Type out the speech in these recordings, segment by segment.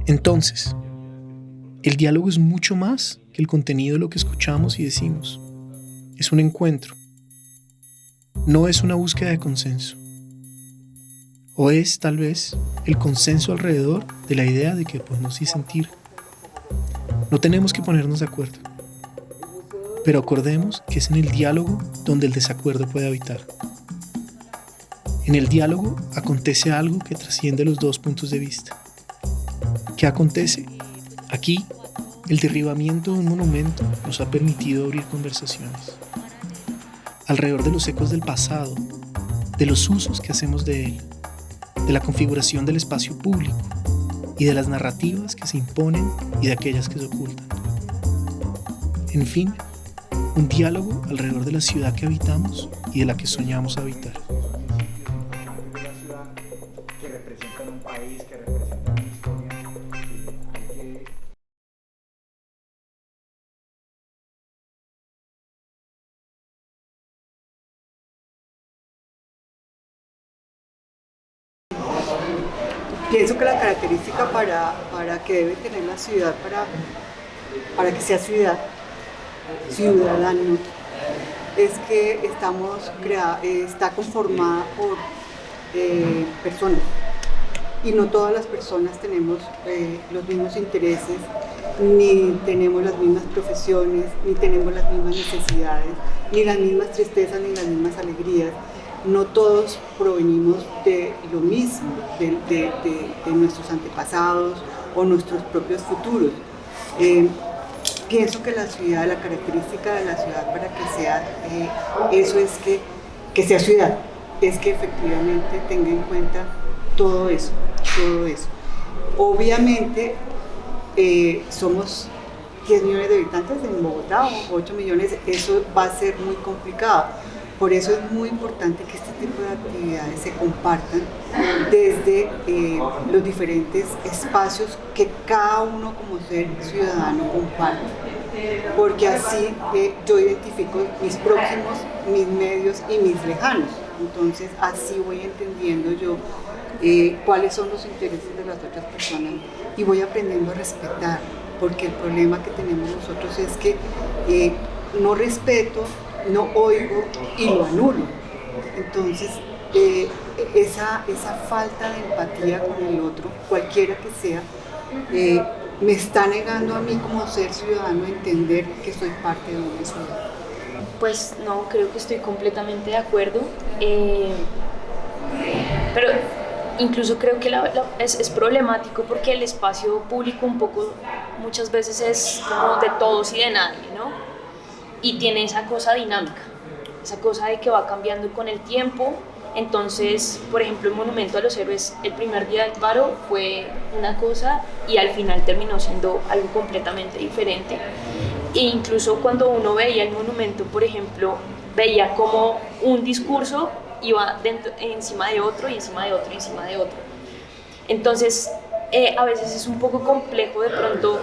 Entonces, el diálogo es mucho más que el contenido de lo que escuchamos y decimos. Es un encuentro. No es una búsqueda de consenso. O es, tal vez, el consenso alrededor de la idea de que podemos sí sentir. No tenemos que ponernos de acuerdo. Pero acordemos que es en el diálogo donde el desacuerdo puede habitar. En el diálogo acontece algo que trasciende los dos puntos de vista. ¿Qué acontece? Aquí, el derribamiento de un monumento nos ha permitido abrir conversaciones alrededor de los ecos del pasado, de los usos que hacemos de él, de la configuración del espacio público y de las narrativas que se imponen y de aquellas que se ocultan. En fin, un diálogo alrededor de la ciudad que habitamos y de la que soñamos habitar. Que representan un país, que representan una historia. Pienso que la característica para que debe tener la ciudad, para que sea ciudadano, es que está conformada por personas. Y no todas las personas tenemos los mismos intereses, ni tenemos las mismas profesiones, ni tenemos las mismas necesidades, ni las mismas tristezas, ni las mismas alegrías. No todos provenimos de lo mismo, de nuestros antepasados o nuestros propios futuros. Pienso que la característica de la ciudad para que sea eso es que sea ciudad, es que efectivamente tenga en cuenta todo eso. Obviamente somos 10 millones de habitantes en Bogotá, o 8 millones, eso va a ser muy complicado. Por eso es muy importante que este tipo de actividades se compartan desde los diferentes espacios que cada uno como ser ciudadano comparte. Porque así yo identifico mis próximos, mis medios y mis lejanos. Entonces así voy entendiendo yo cuáles son los intereses de las otras personas y voy aprendiendo a respetar, porque el problema que tenemos nosotros es que no respeto, no oigo y lo anulo. Entonces esa falta de empatía con el otro, cualquiera que sea, me está negando a mí como ser ciudadano a entender que soy parte de una ciudad. Pues no, creo que estoy completamente de acuerdo, pero incluso creo que es problemático porque el espacio público un poco muchas veces es como de todos y de nadie, ¿no? Y tiene esa cosa dinámica, esa cosa de que va cambiando con el tiempo. Entonces, por ejemplo, el Monumento a los Héroes, el primer día del paro fue una cosa y al final terminó siendo algo completamente diferente. E incluso cuando uno veía el monumento, por ejemplo, veía como un discurso iba encima de otro y encima de otro y encima de otro. Entonces, a veces es un poco complejo de pronto,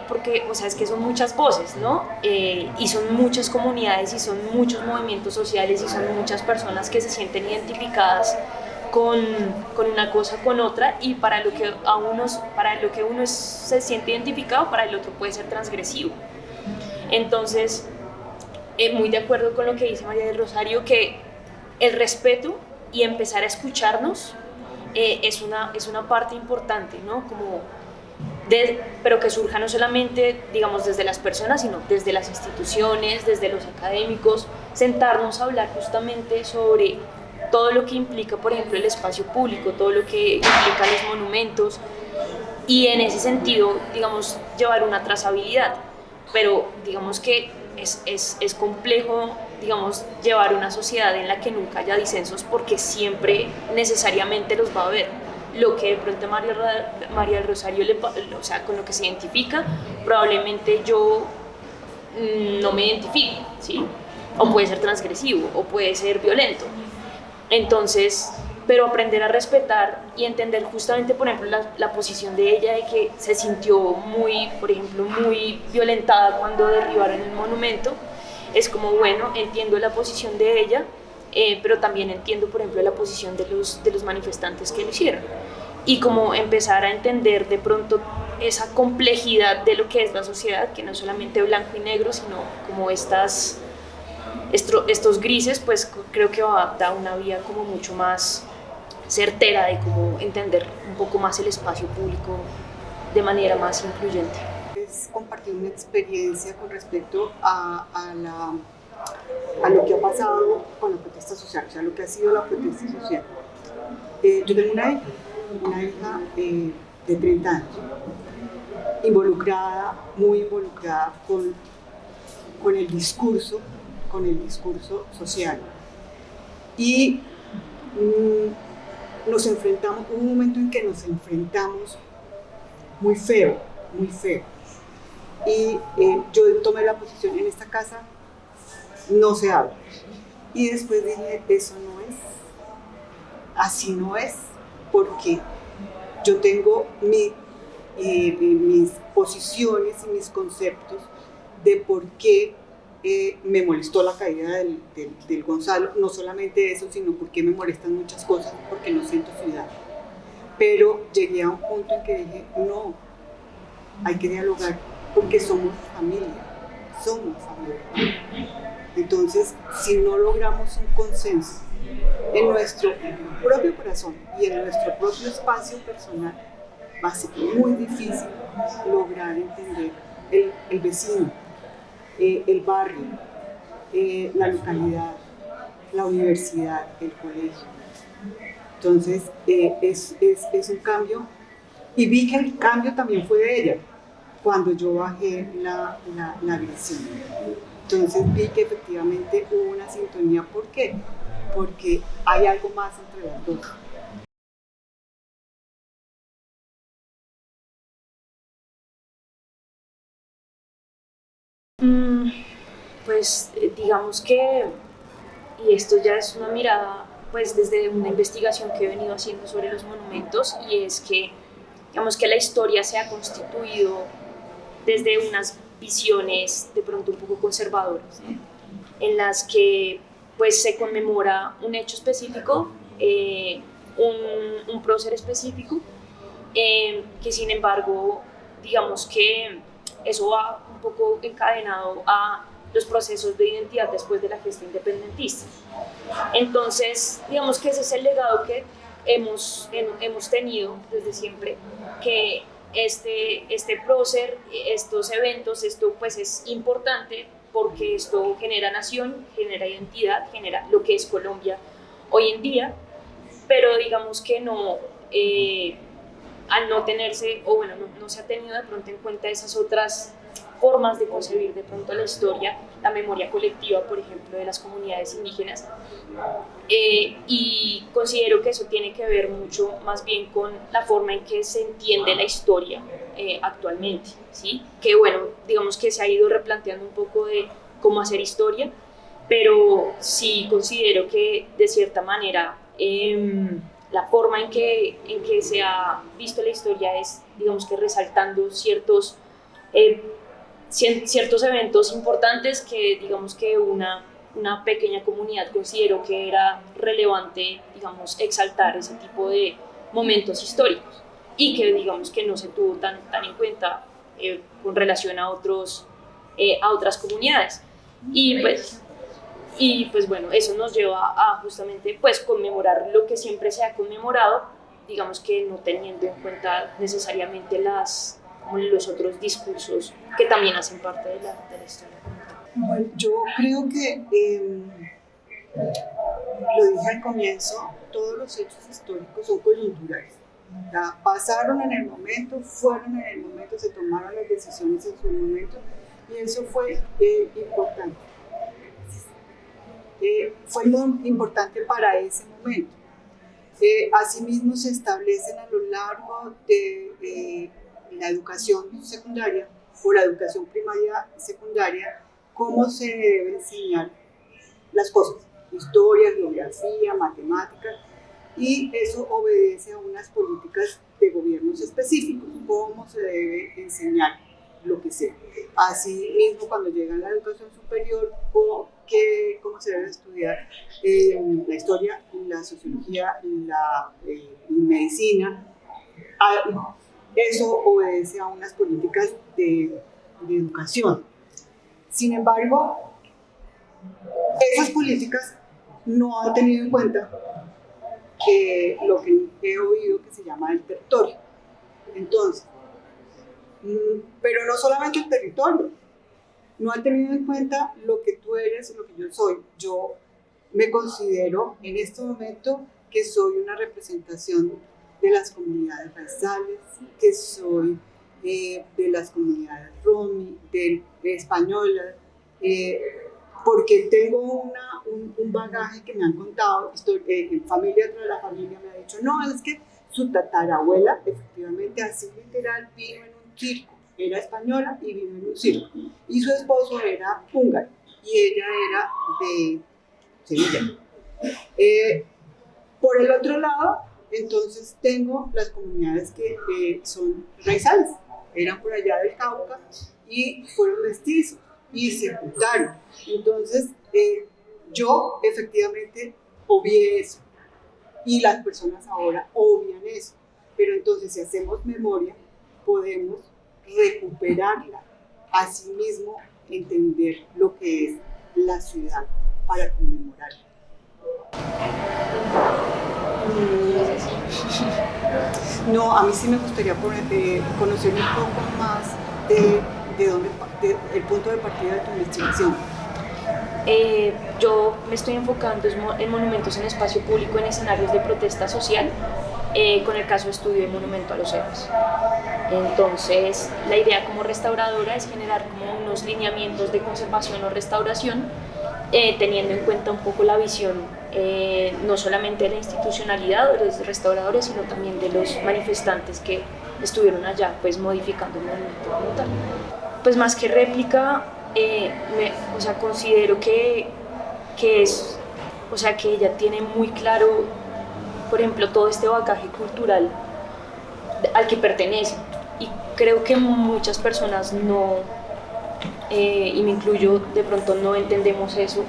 porque, o sea, es que son muchas voces, ¿no? Y son muchas comunidades y son muchos movimientos sociales y son muchas personas que se sienten identificadas con una cosa, con otra, y para lo que uno se siente identificado, para el otro puede ser transgresivo. Entonces, muy de acuerdo con lo que dice María del Rosario, que el respeto y empezar a escucharnos es una parte importante, ¿no? Pero que surja no solamente, digamos, desde las personas, sino desde las instituciones, desde los académicos, sentarnos a hablar justamente sobre todo lo que implica, por ejemplo, el espacio público, todo lo que implica los monumentos, y en ese sentido, digamos, llevar una trazabilidad. Pero digamos que es complejo, digamos, llevar una sociedad en la que nunca haya disensos, porque siempre necesariamente los va a haber. Lo que de pronto María del Rosario, o sea, con lo que se identifica, probablemente yo no me identifique, ¿sí? O puede ser transgresivo, o puede ser violento. Entonces, pero aprender a respetar y entender justamente, por ejemplo, la posición de ella, de que se sintió muy, por ejemplo, muy violentada cuando derribaron el monumento, es como, bueno, entiendo la posición de ella, pero también entiendo, por ejemplo, la posición de los manifestantes que lo hicieron. y como empezar a entender de pronto esa complejidad de lo que es la sociedad, que no es solamente blanco y negro, sino como estos grises, pues creo que va a dar una vía como mucho más certera de cómo entender un poco más el espacio público de manera más incluyente. Es compartir una experiencia con respecto a lo que ha pasado con la protesta social, o sea, lo que ha sido la protesta social. Yo tengo una hija de 30 años, muy involucrada con el discurso social. Y hubo un momento en que nos enfrentamos muy feo. Y yo tomé la posición: en esta casa no se habla. Y después dije: eso no es, así no es, porque yo tengo mis posiciones y mis conceptos de por qué me molestó la caída del Gonzalo. No solamente eso, sino porque me molestan muchas cosas, porque no siento ciudad. Pero llegué a un punto en que dije: no, hay que dialogar, porque somos familia. Entonces, si no logramos un consenso en nuestro propio corazón y en nuestro propio espacio personal, va a ser muy difícil lograr entender el vecino, el barrio, la localidad, la universidad, el colegio. Entonces, es un cambio, y vi que el cambio también fue de ella cuando yo bajé la agresión. Entonces vi que efectivamente hubo una sintonía. ¿Por qué? Porque hay algo más entre las dos. Pues digamos que, y esto ya es una mirada pues desde una investigación que he venido haciendo sobre los monumentos, y es que digamos que la historia se ha constituido desde unas visiones de pronto un poco conservadoras, ¿no? En las que pues se conmemora un hecho específico, un prócer específico, que sin embargo digamos que eso va un poco encadenado a los procesos de identidad después de la gesta independentista. Entonces digamos que ese es el legado que hemos tenido desde siempre, que este prócer, estos eventos, esto pues es importante porque esto genera nación, genera identidad, genera lo que es Colombia hoy en día, pero digamos que no, al no tenerse, o bueno, no se ha tenido de pronto en cuenta esas otras formas de concebir de pronto la historia, la memoria colectiva, por ejemplo, de las comunidades indígenas, y considero que eso tiene que ver mucho más bien con la forma en que se entiende la historia actualmente, ¿sí? Que bueno, digamos que se ha ido replanteando un poco de cómo hacer historia, pero sí considero que de cierta manera la forma en que se ha visto la historia es, digamos que resaltando ciertos eventos importantes que digamos que una pequeña comunidad consideró que era relevante, digamos, exaltar ese tipo de momentos históricos, y que digamos que no se tuvo tan en cuenta con relación a otras comunidades. Y pues bueno, eso nos lleva a justamente pues conmemorar lo que siempre se ha conmemorado, digamos que no teniendo en cuenta necesariamente los otros discursos que también hacen parte de la historia. Bueno, yo creo que, lo dije al comienzo, todos los hechos históricos son coyunturales. Ya pasaron en el momento, fueron en el momento, se tomaron las decisiones en su momento, y eso fue importante. Fue muy importante para ese momento. Asimismo, se establecen a lo largo de la educación secundaria o la educación primaria secundaria cómo se debe enseñar las cosas: historia, geografía, matemáticas, y eso obedece a unas políticas de gobiernos específicos, cómo se debe enseñar lo que sea. Así mismo, cuando llega a la educación superior, cómo se debe estudiar la historia, la sociología, la medicina, eso obedece a unas políticas de educación. Sin embargo, esas políticas no han tenido en cuenta lo que he oído que se llama el territorio. Entonces, pero no solamente el territorio, no han tenido en cuenta lo que tú eres y lo que yo soy. Yo me considero en este momento que soy una representación de las comunidades raizales, que soy de las comunidades romi, de españolas, porque tengo un bagaje que me han contado, familia tras la familia me ha dicho, no, es que su tatarabuela efectivamente así literal vino en un circo, era española y vino en un circo, y su esposo era húngaro y ella era de Sevilla. Por el otro lado, entonces tengo las comunidades que son raizales, eran por allá del Cauca y fueron mestizos y se juntaron. Entonces yo efectivamente obvié eso y las personas ahora obvian eso, pero entonces si hacemos memoria podemos recuperarla, asimismo entender lo que es la ciudad para conmemorarla. No, a mí sí me gustaría conocer un poco más el punto de partida de tu investigación. Yo me estoy enfocando en monumentos en espacio público en escenarios de protesta social, con el caso de estudio de Monumento a los Héroes. Entonces, la idea como restauradora es generar como unos lineamientos de conservación o restauración, teniendo en cuenta un poco la visión no solamente de la institucionalidad de los restauradores, sino también de los manifestantes que estuvieron allá pues modificando el monumento como tal. Pues más que réplica, considero que es, que ella tiene muy claro, por ejemplo, todo este bagaje cultural al que pertenece, y creo que muchas personas no, y me incluyo, de pronto no entendemos eso.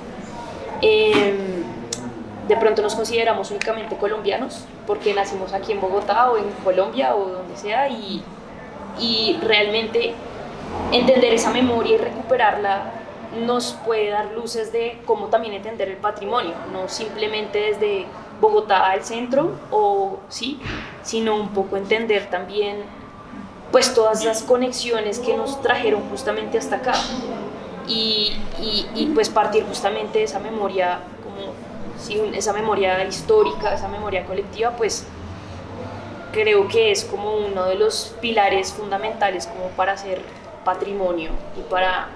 De pronto nos consideramos únicamente colombianos porque nacimos aquí en Bogotá o en Colombia o donde sea, y realmente entender esa memoria y recuperarla nos puede dar luces de cómo también entender el patrimonio, no simplemente desde Bogotá al centro, sino un poco entender también pues todas las conexiones que nos trajeron justamente hasta acá, y pues partir justamente de esa memoria, esa memoria histórica, esa memoria colectiva, pues creo que es como uno de los pilares fundamentales como para hacer patrimonio y para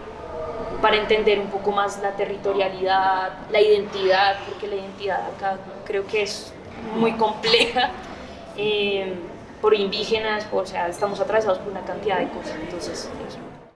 entender un poco más la territorialidad, la identidad, porque la identidad acá creo que es muy compleja, por indígenas, estamos atravesados por una cantidad de cosas, entonces eso.